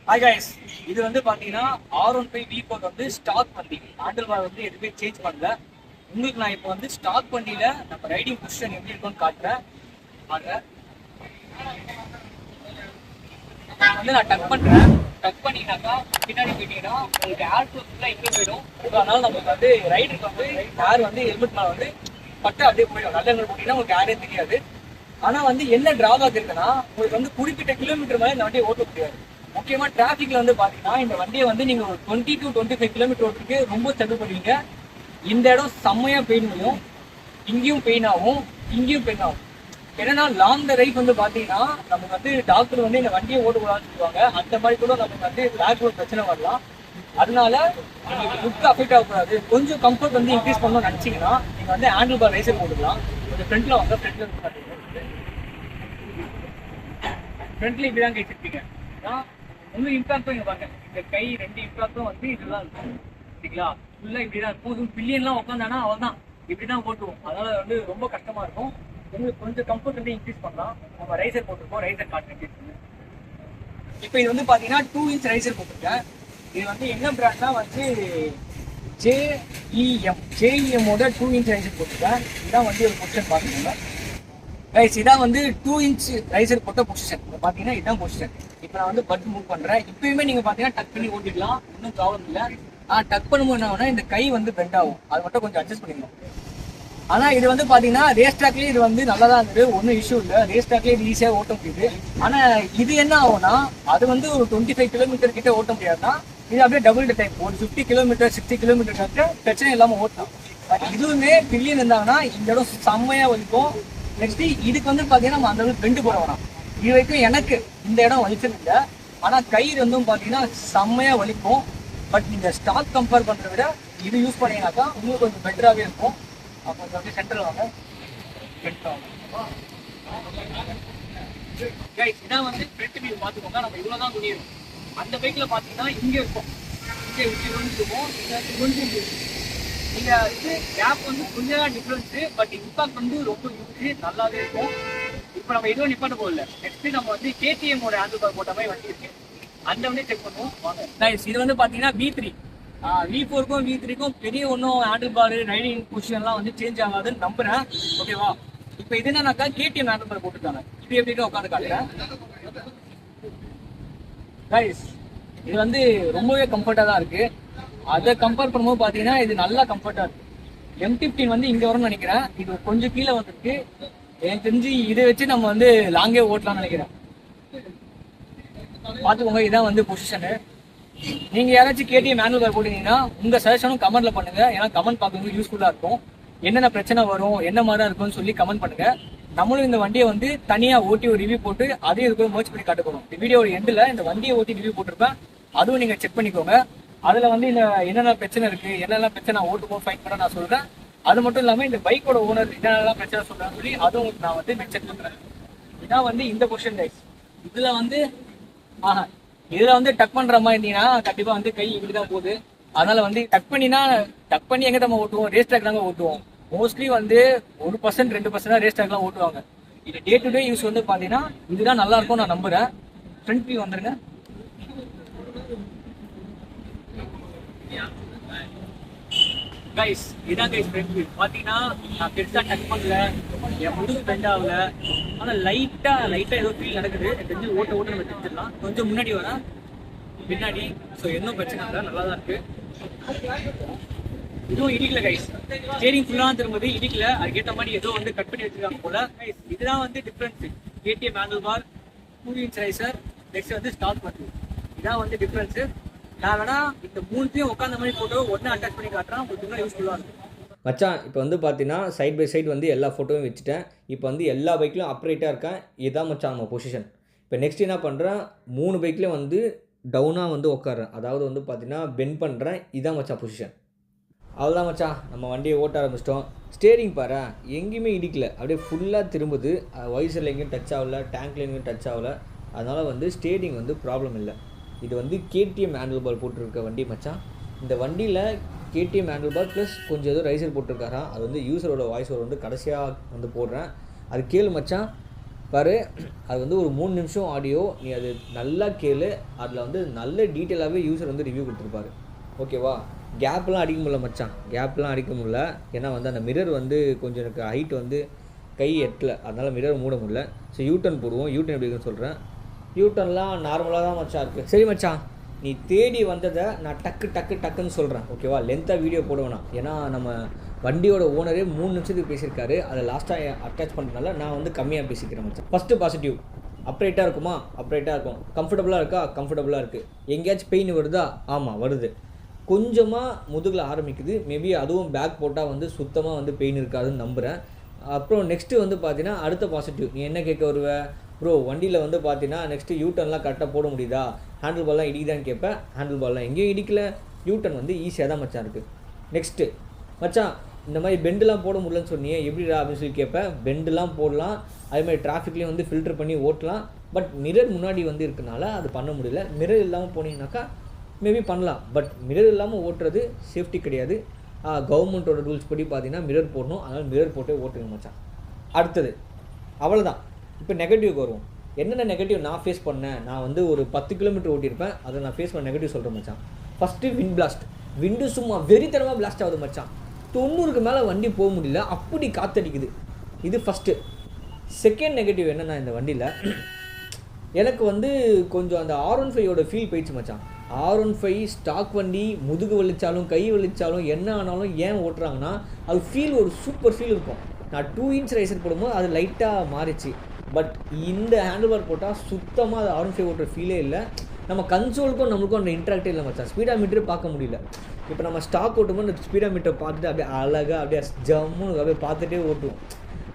Hi guys, இது வந்து பாத்தீங்கன்னா R15 V4 வந்து ஸ்டாக் வண்டி. ஹேண்டில் பார் வந்து எதுவுமே சேஞ்ச் பண்ணல. உங்களுக்கு நான் இப்போ வந்து ஸ்டாக் வண்டியில நம்ம ரைடிங் பொசிஷன் எப்படி இருக்கும்னு காட்டுறேன். வாங்க. வந்து நான் டக் பண்றேன். டக் பண்ணினாக்கா பின்னாடி போயிட்டீங்கன்னா உங்களுக்கு ஏர் ஃப்ளோ ஃபுல்லாக இங்கே போயிடும். அதனால நமக்கு வந்து ரைடருக்கு வந்து ஏர் வந்து ஹெல்மெட் மேலே வந்து பட்டு அப்படியே போயிடும். நல்ல ஹெல்மெட் போட்டீங்கன்னா உங்களுக்கு ஏரே தெரியாது. ஆனா வந்து என்ன டிராபேக் இருக்குன்னா, உங்களுக்கு வந்து குறிப்பிட்ட கிலோமீட்டர் மேலே இந்த வண்டியை ஓட்ட முடியாது. முக்கியமா டிராபிக்ல வந்து பாத்தீங்கன்னா இந்த வண்டியை வந்து நீங்க ஒரு 20 to 25 கிலோமீட்டர் ஓட்டுறதுக்கு ரொம்ப ஸ்ட்ரகிள் பண்ணுவீங்க. இந்த இடம் செம்மையா பெயின் ஆகும், இங்கேயும் பெயின் ஆகும், இங்கேயும் பெயின் ஆகும். என்னன்னா லாங் ரைட் வந்து பாத்தீங்கன்னா நமக்கு வந்து டாக்டர் வந்து இந்த வண்டியை ஓட்டக்கூடாதுன்னு சொல்லுவாங்க. அந்த மாதிரி கூட நமக்கு வந்து பேக் ஒரு பிரச்சனை வரலாம். அதனால உங்களுக்கு லுக் அஃபெக்ட் ஆகக்கூடாது, கொஞ்சம் கம்ஃபர்ட் வந்து இன்க்ரீஸ் பண்ணணும்னு நினைச்சீங்கன்னா நீங்க வந்து ஹேண்டில் பார் ரைசர் போட்டுக்கலாம். கொஞ்சம் ஃப்ரண்ட்ல வாங்க. ஃப்ரண்ட்ல இப்படிதான் கேட்டிருப்பீங்க. உங்க இம்பாக்டும் இங்க பாருங்க, இந்த கை ரெண்டு இம்பாக்டும் வந்து இதுதான் இருக்கும். சரிங்களா? ஃபுல்லா இப்படிதான் இருக்கும். பில்லியன்லாம் உட்காந்தானா அவள் தான் இப்படிதான் போட்டுருவோம். அதனால வந்து ரொம்ப கஷ்டமா இருக்கும். உங்களுக்கு கொஞ்சம் கம்ஃபர்ட் வந்து இன்க்ரீஸ் பண்ணலாம். நம்ம ரைசர் போட்டிருக்கோம். ரைசர் காட்டு. இப்போ இது வந்து பாத்தீங்கன்னா 2 inch ரைசர் போட்டிருக்கேன். இது வந்து என்ன பிராண்ட்னா வந்து ஜேஇஎம்மோட 2 inch ரைசர் போட்டிருக்கேன். இதான் வந்து ஒரு பொசிஷன் பாத்துக்கோங்க ரைஸ். இதான் வந்து 2 inch ரைசர் போட்ட பொசிஷன். பாத்தீங்கன்னா இதான் பொசிஷன். இப்போ நான் வந்து பட் மூவ் பண்றேன். இப்பயுமே நீங்க பாத்தீங்கன்னா டக் பண்ணி ஓட்டிக்கலாம், ஒன்றும் ப்ராப்ளம் இல்லை. டக் பண்ணும்போது என்ன ஆகும்னா இந்த கை வந்து பெண்ட் ஆகும். அது மட்டும் கொஞ்சம் அட்ஜஸ்ட் பண்ணிக்கணும். ஆனா இது வந்து பாத்தீங்கன்னா ரேஸ் ட்ராக்லயே இது வந்து நல்லா தான் இருந்தது, ஒன்றும் இஷ்யூ இல்லை. ரேஸ் ட்ராக்லயே இது ஈஸியாக ஓட்ட முடியுது. ஆனா இது என்ன ஆகும்னா அது வந்து ஒரு 25 கிலோமீட்டர் கிட்ட ஓட்ட முடியாதுன்னா இது அப்படியே டபுள் டைம் ஒரு 50 கிலோமீட்டர் 60 கிலோமீட்டர் பிரச்சனை இல்லாம ஓட்டலாம். பட் இதுவுமே பில்லியன் இருந்தாங்கன்னா இந்த இடம் செம்மையா வலிக்கும். நெக்ஸ்ட் இதுக்கு வந்து பாத்தீங்கன்னா நம்ம அந்த அளவுக்கு பெண்டு போட வேணாம். இது வரைக்கும் எனக்கு இந்த இடம் வலிச்சது இல்லை. ஆனா கயிறு வந்து பாத்தீங்கன்னா செம்மையா வலிக்கும். பட் நீங்க ஸ்டாக் கம்பேர் பண்றத விட இது யூஸ் பண்ணீங்கன்னாக்கா உங்களுக்கு கொஞ்சம் பெட்டராகவே இருக்கும். அப்போ வந்து சென்ட்ரல் வாங்க. கைஸ், இதான் வந்து ஃப்ரண்ட் வியூ பார்த்துக்கோங்க. நம்ம இவ்வளோதான் முடியும். அந்த பைக்கில் பார்த்தீங்கன்னா இங்கே இருக்கும், இங்கே இப்படி இருக்கும், கொஞ்சம் நீங்க வந்து கேப் வந்து கொஞ்சம் தான் டிஃப்ரென்ஸு. பட் இம்பாக்ட் வந்து ரொம்ப யூஸ் நல்லாவே இருக்கும். இப்போ நம்ம எதுவும் நிப்பாட்ட போகல. நெக்ஸ்ட் நம்ம வந்து கேடிஎம்மோட ஹேண்டில் பார் போட்ட மாதிரி வண்டி இருக்கு, அந்த வண்டியை செக் பண்ணுவோம் வாங்க. கைஸ், இது வந்து பார்த்தீங்கன்னா V3 V4க்கும் V3க்கும் பெரிய ஒன்றும் ஹேண்டில் பார் ரைடிங் பொசிஷன்லாம் வந்து சேஞ்ச் ஆகாதுன்னு நம்புறேன். ஓகேவா? இப்போ இது என்னன்னாக்கா கேடிஎம் ஹேண்டில் பார் போட்டுருக்காங்க. இது எப்படின்னா உட்காந்து காட்டுறேன் கைஸ். இது வந்து ரொம்பவே கம்ஃபர்ட்டாக தான் இருக்கு. அதை கம்பேர் பண்ணும்போது பார்த்தீங்கன்னா இது நல்லா கம்ஃபர்ட்டாக இருக்கு. M15 வந்து இங்கே வரும்னு நினைக்கிறேன். இது கொஞ்சம் கீழே வந்துருக்கு. எனக்கு தெரிஞ்சு இதை வச்சு நம்ம வந்து லாங்கே ஓட்டலாம்னு நினைக்கிறேன். பார்த்துக்கோங்க, இதான் வந்து பொசிஷனு. நீங்க யாராச்சும் கேடிஎம் மேனுவல் பார் போட்டீங்கன்னா உங்க சஜஷனும் கமெண்ட்ல பண்ணுங்க. ஏன்னா கமெண்ட் பார்க்கறதுக்கு யூஸ்ஃபுல்லா இருக்கும். என்னென்ன பிரச்சனை வரும், என்ன மாதிரி இருக்கும்னு சொல்லி கமெண்ட் பண்ணுங்க. நம்மளும் இந்த வண்டியை வந்து தனியா ஓட்டி ஒரு ரிவ்யூ போட்டு அதையும் இதுக்கு மர்ச் பண்ணி காட்ட போறோம். இந்த வீடியோட எண்டில் இந்த வண்டியை ஓட்டி ரிவ்யூ போட்டிருப்பேன், அதுவும் நீங்க செக் பண்ணிக்கோங்க. அதுல வந்து இந்த என்னென்ன பிரச்சனை இருக்கு, என்னென்ன பிரச்சனை ஓட்டுமோ ஃபைட் பண்ண நான் சொல்றேன். அது மட்டும் இல்லாம இந்த பைக்கோட ஓனர் என்னென்னலாம் பிரச்சனை சொல்றான்னு சொல்லி அதுவும் நான் வந்து மென்ஷன் பண்றேன். இதான் வந்து இந்த பொசிஷன் கைஸ். இதுல வந்து இதுல வந்து டக் பண்ற மாதிரி இருந்தீங்கன்னா கண்டிப்பா வந்து கை இப்படிதான் போகுது. அதனால வந்து டக் பண்ணி எங்க நம்ம ஓட்டுவோம், ரேஸ் ட்ராக் தாங்க ஓட்டுவோம். மோஸ்ட்லி வந்து 1% 2% ரேஸ் ட்ராக் எல்லாம் ஓட்டுவாங்க. இது டே டு டே யூஸ் வந்து பாத்தீங்கன்னா இதுதான் நல்லா இருக்கும் நான் நம்புறேன். ஃப்ரண்ட் வியூ வந்துருங்க கைஸ். இதான் கைஸ் ஃப்ரண்ட் வியூ. பாத்தீங்கன்னா நான் பெருசா டச் பண்ணல, என் முதுகு பெண்ட் ஆகல. ஆனா லைட்டா ஏதோ ஃபீல் நடக்குது. தெரிஞ்சு ஓட்ட நம்ம தெரிஞ்சிடலாம். கொஞ்சம் முன்னாடி வர பின்னாடி. ஸோ இன்னும் பிரச்சனை இல்லை, நல்லா தான் இருக்கு. இதுவும் இடிக்கல கைஸ். ஸ்டீரிங் ஃபுல்லா திரும்புது, இடிக்கல. அதுக்கேற்ற மாதிரி ஏதோ வந்து கட் பண்ணி வச்சிருக்காங்க போல. இதுதான் வந்து difference. KTM handle bar 2 inch riser, next வந்து ஸ்டாக் பண்ணு. இதான் வந்து டிஃபரன்ஸ். நான் வேணா இந்த மூணுத்தையும் உட்காந்த மாதிரி போட்டோ ஒன்று அட்டாச் பண்ணி காட்டுறேன், உங்களுக்கு இன்னும் யூஸ்ஃபுல்லாக இருக்கும். மச்சான், இப்போ வந்து பார்த்தீங்கன்னா சைட் பை சைடு வந்து எல்லா ஃபோட்டோவும் வச்சுட்டேன். இப்போ வந்து எல்லா பைக்லையும் அப்ரைட்டாக இருக்கேன். இதுதான் மச்சான் நம்ம பொசிஷன். இப்போ நெக்ஸ்ட் என்ன பண்ணுறேன், 3 பைக்லேயும் வந்து டவுனாக வந்து உட்காடுறேன். அதாவது வந்து பார்த்தீங்கன்னா பெண்ட் பண்ணுறேன். இதுதான் மச்சான் பொசிஷன். அவ்வளோதான் மச்சான், நம்ம வண்டியை ஓட்ட ஆரம்பிச்சிட்டோம். ஸ்டேரிங் பாரு, எங்கேயுமே இடிக்கல, அப்படியே ஃபுல்லாக திரும்புது. வைசரில் எங்கேயும் டச் ஆகலை, டேங்க்ல எங்கேயும் டச் ஆகலை. அதனால் வந்து ஸ்டேரிங் வந்து ப்ராப்ளம் இல்லை. இது வந்து கேடிஎம் ஹேண்டில் பார் போட்டிருக்க வண்டி மச்சான். இந்த வண்டியில் கேடிஎம் ஹேண்டில் பார் ப்ளஸ் கொஞ்சம் ஏதோ ரைசர் போட்டிருக்காராம். அது வந்து யூசரோட வாய்ஸ் ஓவர் வந்து கடைசியாக வந்து போடுறேன், அது கேளு மச்சான். பாரு, அது வந்து ஒரு 3 நிமிஷம் ஆடியோ. நீ அது நல்லா கேளு. அதில் வந்து நல்ல டீட்டெயிலாகவே யூசர் வந்து ரிவ்யூ கொடுத்துருப்பாரு. ஓகேவா? கேப்லாம் அடிக்க முடியல மச்சான், கேப்லாம் அடிக்க முடியல. ஏன்னா வந்து அந்த மிரர் வந்து கொஞ்சம் எனக்கு ஹைட் வந்து கை எட்டல, அதனால் மிரர் மூட முடியல. ஸோ யூட்டன் போடுவோம். யூட்டன் எப்படி இருக்குன்னு சொல்கிறேன். யூட்டன்லாம் நார்மலாக தான் மச்சான் இருக்குது. சரி மச்சான், நீ தேடி வந்ததை நான் டக்கு டக்கு டக்குன்னு சொல்கிறேன். ஓகேவா? லென்த்தாக வீடியோ போட வேணாம். ஏன்னா நம்ம வண்டியோட ஓனரே 3 நிமிஷத்துக்கு பேசியிருக்காரு. அதை லாஸ்ட்டாக அட்டாச் பண்ணுறதுனால நான் வந்து கம்மியாக பேசிக்கிறேன் மச்சான். ஃபஸ்ட்டு பாசிட்டிவ், அப்ரைட்டாக இருக்குமா? அப்ரைட்டாக இருக்கும். கம்ஃபர்டபுளாக இருக்கா? கம்ஃபர்டபுளாக இருக்குது. எங்கேயாச்சும் பெயின் வருதா? ஆமாம் வருது. கொஞ்சமாக முதுகில் ஆரம்பிக்குது. மேபி அதுவும் பேக் போட்டால் வந்து சுத்தமாக வந்து பெயின் இருக்காதுன்னு நம்புகிறேன். அப்புறம் நெக்ஸ்ட்டு வந்து பார்த்தீங்கன்னா அடுத்த பாசிட்டிவ், நீ என்ன கேட்க வருவ? ப்ரோ வண்டியில் வந்து பார்த்தீங்கன்னா நெக்ஸ்ட்டு யூட்டர்ன்லாம் கரெக்டாக போட முடியுதா? ஹேண்டில் பார்லாம் இடிக்குதான்னு கேட்பேன். ஹேண்டில் பார்லாம் எங்கேயும் இடிக்கல. யூட்டன் வந்து ஈஸியாக தான் மச்சான் இருக்குது. நெக்ஸ்ட்டு மச்சான், இந்த மாதிரி பெண்டுலாம் போட முடியலன்னு சொன்னியே, எப்படிடா அப்படின்னு சொல்லி கேட்பேன். பெண்டுலாம் போடலாம், அதேமாதிரி டிராஃபிக்லேயும் வந்து ஃபில்டர் பண்ணி ஓட்டலாம். பட் மிரர் முன்னாடி வந்து இருக்கனால அது பண்ண முடியல. மிரர் இல்லாமல் போனீங்கன்னாக்கா மேபி பண்ணலாம். பட் மிரர் இல்லாமல் ஓட்டுறது சேஃப்டி கிடையாது. கவர்மெண்ட்டோட ரூல்ஸ் படி பார்த்தீங்கன்னா மிரர் போடணும். அதனால் மிரர் போட்டே ஓட்டுங்க மச்சான். அடுத்தது அவ்வளோதான். இப்போ நெகட்டிவ்க்கு வருவோம். என்னென்ன நெகட்டிவ் நான் ஃபேஸ் பண்ணேன்? நான் வந்து ஒரு 10 கிலோமீட்டர் ஓட்டியிருப்பேன். அதை நான் ஃபேஸ் பண்ண நெகட்டிவ் சொல்கிறேன் மச்சான். First wind blast. விண்டு சும்மா வெறித்தனமாக பிளாஸ்ட் ஆகுது மச்சான். 90க்கு மேலே வண்டி போக முடியல, அப்படி காற்றடிக்குது. இது ஃபஸ்ட்டு. செகண்ட் நெகட்டிவ் என்னென்னா, இந்த வண்டியில் எனக்கு வந்து கொஞ்சம் அந்த R15ஓட ஃபீல் போயிடுச்சு மச்சான். R15 ஸ்டாக் வண்டி, முதுகு வலிச்சாலும் கை வலிச்சாலும் என்ன ஆனாலும் ஏன் ஓட்டுறாங்கன்னா அது ஃபீல் ஒரு சூப்பர் ஃபீல் இருக்கும். நான் 2 இன்ச் ரைசர் போடும்போது அது லைட்டாக மாறிச்சு. பட் இந்த ஹேண்டில் பார் போட்டால் சுத்தமாக அது R15 ஓட்டுற ஃபீலே இல்லை. நம்ம கன்சோலுக்கும் நம்மளுக்கும் அந்த இன்ட்ராக்டே இல்லை மச்சான். ஸ்பீடா மீட்டரே பார்க்க முடியல. இப்போ நம்ம ஸ்டாக் ஓட்டும்போது அந்த ஸ்பீடா மீட்டர் பார்த்துட்டு அப்படியே அழகாக அப்படியே ஜம்முன்னு அப்படியே பார்த்துட்டே ஓட்டுவோம்.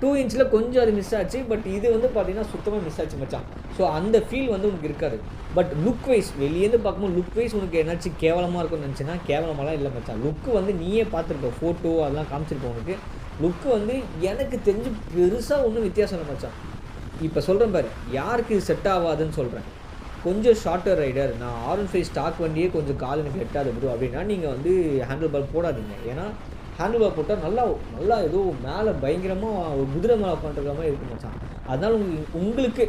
2 இன்ச்சில் கொஞ்சம் அது மிஸ் ஆச்சு. பட் இது வந்து பார்த்தீங்கன்னா சுத்தமாக மிஸ் ஆச்சு மச்சான். ஸோ அந்த ஃபீல் வந்து உனக்கு இருக்காது. பட் லுக் வைஸ், வெளியேருந்து பார்க்கும்போது லுக் வைஸ் உனக்கு என்னாச்சும் கேவலமாக இருக்கும்னு நினச்சின்னா கேவலமாலாம் இல்லை மச்சான். லுக்கு வந்து நீயே பார்த்துருக்க, ஃபோட்டோ அதெல்லாம் காமிச்சிருப்போம் உனக்கு. லுக்கு வந்து எனக்கு தெரிஞ்சு பெருசாக ஒன்றும் வித்தியாசம் இல்லை மச்சான். இப்போ சொல்கிறேன் பாரு, யாருக்கு இது செட் ஆகாதுன்னு சொல்கிறேன். கொஞ்சம் ஷார்ட்டர் ரைடர், நான் R15 ஸ்டாக் வண்டியே கொஞ்சம் கால் எனக்கு எட்டாது ப்ரோ அப்படின்னா நீங்கள் வந்து ஹேண்டில் பார் போடாதீங்க. ஏன்னா ஹேண்டில் பார் போட்டால் நல்லா நல்லா ஏதோ மேலே பயங்கரமாக ஒரு குதிரை மேலே பண்ணுற மாதிரி இருக்கு மச்சான். அதனால் உங்களுக்கு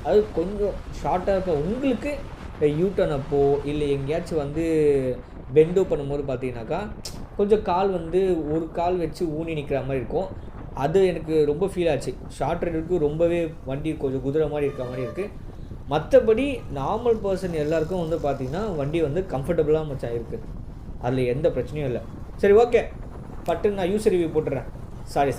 அது கொஞ்சம் ஷார்ட்டாக இருக்க உங்களுக்கு யூட்டர்ன் அப்போ இல்லை எங்கேயாச்சும் வந்து பெண்டோ பண்ணும்போது பார்த்தீங்கன்னாக்கா கொஞ்சம் கால் வந்து ஒரு கால் வச்சு ஊனி நிற்கிற மாதிரி இருக்கும். அது எனக்கு ரொம்ப ஃபீல் ஆச்சு. ஷார்ட் ரைடருக்கு ரொம்பவே வண்டி கொஞ்சம் குதிரை மாதிரி இருக்க மாதிரி இருக்குது. மற்றபடி நார்மல் பர்சன் எல்லாருக்கும் வந்து பார்த்திங்கன்னா வண்டி வந்து கம்ஃபர்டபுளாக மச்சான் இருக்குது. அதில் எந்த பிரச்சனையும் இல்லை. சரி ஓகே, பட்டுன்னு நான் யூசர் ரிவ்யூ போட்டுறேன். சாரி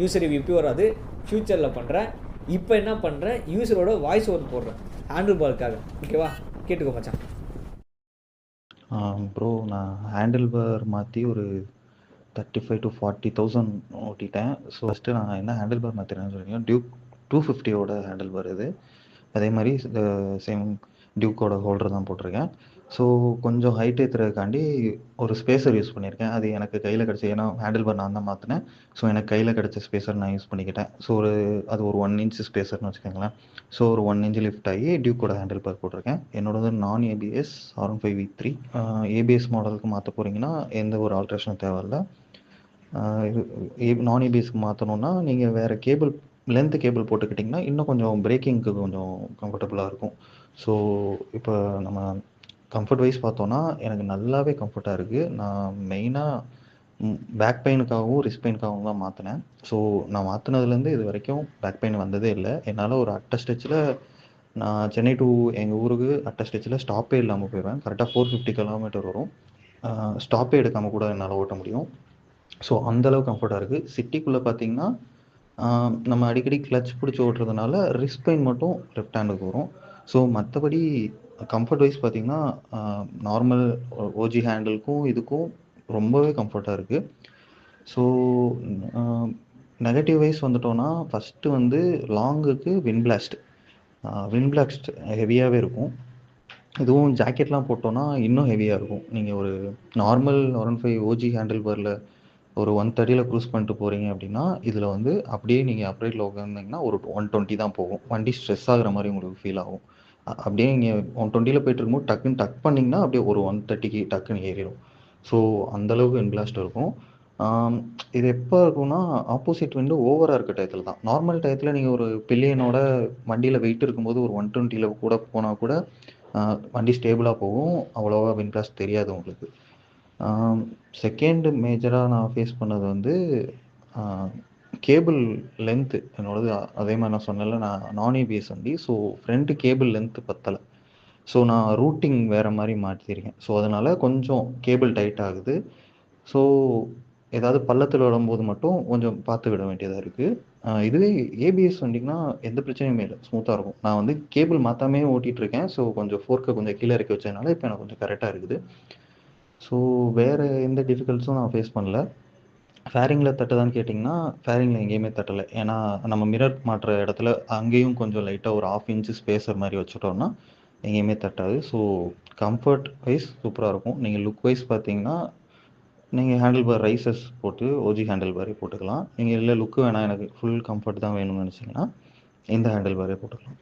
யூசர் ரிவ்யூ இப்போ வராது, ஃப்யூச்சரில் பண்ணுறேன். இப்போ என்ன பண்ணுறேன், யூசரோட வாய்ஸ் ஓவர் போடுறேன் ஹேண்டில் பாருக்காக. ஓகேவா? கேட்டுக்கோ மச்சான். ப்ரோ, நான் ஹேண்டில் பார் மாற்றி ஒரு 35,000 to 40,000 ஓட்டிட்டேன். ஸோ ஃபஸ்ட்டு நான் என்ன ஹேண்டில் பார் மாற்றினேன்னு சொல்லிங்க, டியூக் 250ஓட ஹேண்டில் பார் இது. அதே மாதிரி சேம் டியூக்கோட ஹோல்டர் தான் போட்டிருக்கேன். ஸோ கொஞ்சம் ஹைட் ஏற்றுறதுக்காண்டி ஒரு ஸ்பேசர் யூஸ் பண்ணியிருக்கேன். அது எனக்கு கையில் கிடச்சி, ஏன்னா ஹேண்டில் பார் நான் தான் மாற்றினேன். ஸோ எனக்கு கையில் கிடச்ச ஸ்பேசர் நான் யூஸ் பண்ணிக்கிட்டேன். ஸோ அது ஒரு 1 இன்ச் ஸ்பேசர்னு வச்சுக்கோங்களேன். ஸோ ஒரு 1 இன்ச் லிஃப்ட் ஆகி டியூக்கோட ஹேண்டில் பார் போட்டிருக்கேன். என்னோடது நான் ஏபிஎஸ் R15 V3. ஏபிஎஸ் மாடலுக்கு மாற்ற போகிறீங்கன்னா எந்த ஒரு ஆல்ட்ரேஷனும் தேவையில்லை. நான் ஏபிஎஸ்க்கு மாற்றணுன்னா நீங்கள் வேறு கேபிள், லென்த் கேபிள் போட்டுக்கிட்டிங்கன்னா இன்னும் கொஞ்சம் பிரேக்கிங்க்கு கொஞ்சம் கம்ஃபர்டபுளாக இருக்கும். ஸோ இப்போ நம்ம கம்ஃபர்ட் வைஸ் பார்த்தோன்னா எனக்கு நல்லாவே கம்ஃபர்ட்டாக இருக்குது. நான் மெயினாக பேக் பெயினுக்காகவும் ரிஸ்ட் பெயினுக்காகவும் தான் மாற்றினேன். ஸோ நான் மாற்றினதுலேருந்து இது வரைக்கும் பேக் பெயின் வந்ததே இல்லை. என்னால் ஒரு அட்ட ஸ்டெச்சில் நான் சென்னை டு எங்கள் ஊருக்கு அட்ட ஸ்டெச்சில் ஸ்டாப்பே இல்லாமல் போயிடுவேன். கரெக்டாக 450 கிலோமீட்டர் வரும். ஸ்டாப்பே எடுக்காமல் கூட என்னால் ஓட்ட முடியும். ஸோ அந்தளவு கம்ஃபர்ட்டாக இருக்குது. சிட்டிக்குள்ளே பார்த்தீங்கன்னா நம்ம அடிக்கடி கிளச் பிடிச்சி ஓட்டுறதுனால ரிஸ்ட் பெயின் மட்டும் லெஃப்ட் ஹேண்டுக்கு வரும். ஸோ மற்றபடி கம்ஃபர்ட் வைஸ் பார்த்தீங்கன்னா நார்மல் ஓஜி ஹேண்டிலுக்கும் இதுக்கும் ரொம்பவே கம்ஃபர்ட்டாக இருக்குது. ஸோ நெகட்டிவ் வைஸ் வந்துட்டோன்னா, ஃபஸ்ட்டு வந்து லாங்குக்கு விண்ட் பிளாஸ்ட் ஹெவியாகவே இருக்கும். இதுவும் ஜாக்கெட்லாம் போட்டோன்னா இன்னும் ஹெவியாக இருக்கும். நீங்கள் ஒரு நார்மல் R15 ஓஜி ஹேண்டில் பாரில் ஒரு 130 க்ரூஸ் பண்ணிட்டு போகிறீங்க அப்படின்னா, இதில் வந்து அப்படியே நீங்கள் அப்ரைட்டில் உட்காந்திங்கன்னா ஒரு 120 தான் போகும். வண்டி ஸ்ட்ரெஸ் ஆகுற மாதிரி உங்களுக்கு ஃபீல் ஆகும். அப்படியே நீங்கள் 120 போயிட்டு இருக்கும்போது டக்குன்னு டக் பண்ணிங்கன்னா அப்படியே ஒரு 130க்கு டக்குன்னு ஏறிடும். ஸோ அந்தளவுக்கு விண்ட் பிளாஸ்ட் இருக்கும். ஆம், இது எப்போ இருக்கும்னா, ஆப்போசிட் விண்டோ ஓவரா இருக்க டயத்துல தான். நார்மல் டயத்துல நீங்க ஒரு பில்லியனோட வண்டியில வெயிட் இருக்கும்போது ஒரு 120ல கூட போனா கூட, அ வண்டி ஸ்டேபிளா போகும். அவ்வளவா விண்ட் காஸ்ட் தெரியாது உங்களுக்கு. ஆம், செகண்ட் மேஜரா நான் ஃபேஸ் பண்ணது வந்து, ஆ கேபிள் லென்த்து. என்னோடது அதே மாரி நான் சொன்னேன்ல, நான் நான் ஏபிஎஸ் வண்டி. ஸோ ஃப்ரண்ட் கேபிள் லென்த் பத்தல. ஸோ நான் ரூட்டிங் வேற மாரி மாத்தியிருக்கேன். ஸோ அதனால கொஞ்சம் கேபிள் டைட் ஆகுது. ஸோ ஏதாவது பள்ளத்துல விடும்போது மட்டும் கொஞ்சம் பார்த்து விட வேண்டியதா இருக்கு. இதுவே ஏபிஎஸ் வண்டிக்குனா எந்த பிரச்சனையுமே இல்ல. ஸ்மூத்தா இருக்கும். நான் வந்து கேபிள் மாத்தாமயே ஓட்டிட்டு இருக்கேன். ஸோ கொஞ்சம் ஃபோர்க்க கொஞ்சம் கீழ இறக்கி வச்சதுனால, இப்ப எனக்கு கொஞ்சம் கரெக்ட்டா இருக்குது. ஸோ வேற எந்த டிஃபிகல்ட்ஸும் நான் ஃபேஸ் பண்ணல. ஃபேரிங்ல தட்டுதான்னு கேட்டிங்கன்னா, ஃபேரிங்ல எங்கேயுமே தட்டல. ஏன்னா, நம்ம மிரர் மாட்டுற இடத்துல அங்கேயும் கொஞ்சம் லைட்டா ஒரு 1/2 இன்ச் ஸ்பேசர் மாரி வச்சுட்டோம்னா, எங்கேயுமே தட்டாது. ஸோ கம்ஃபர்ட் வைஸ் சூப்பரா இருக்கும். நீங்க லுக் வைஸ் பார்த்தீங்கன்னா, நீங்க ஹேண்டில் பார் ரைசஸ் போட்டு ஓஜி ஹேண்டில் பாரே போட்டுக்கலாம். நீங்க இல்ல லுக் வேணாம் எனக்கு ஃபுல் கம்ஃபர்ட் தான் வேணும்னு நெனச்சீங்கன்னா, இந்த ஹேண்டில் பாரே போட்டுக்கலாம்.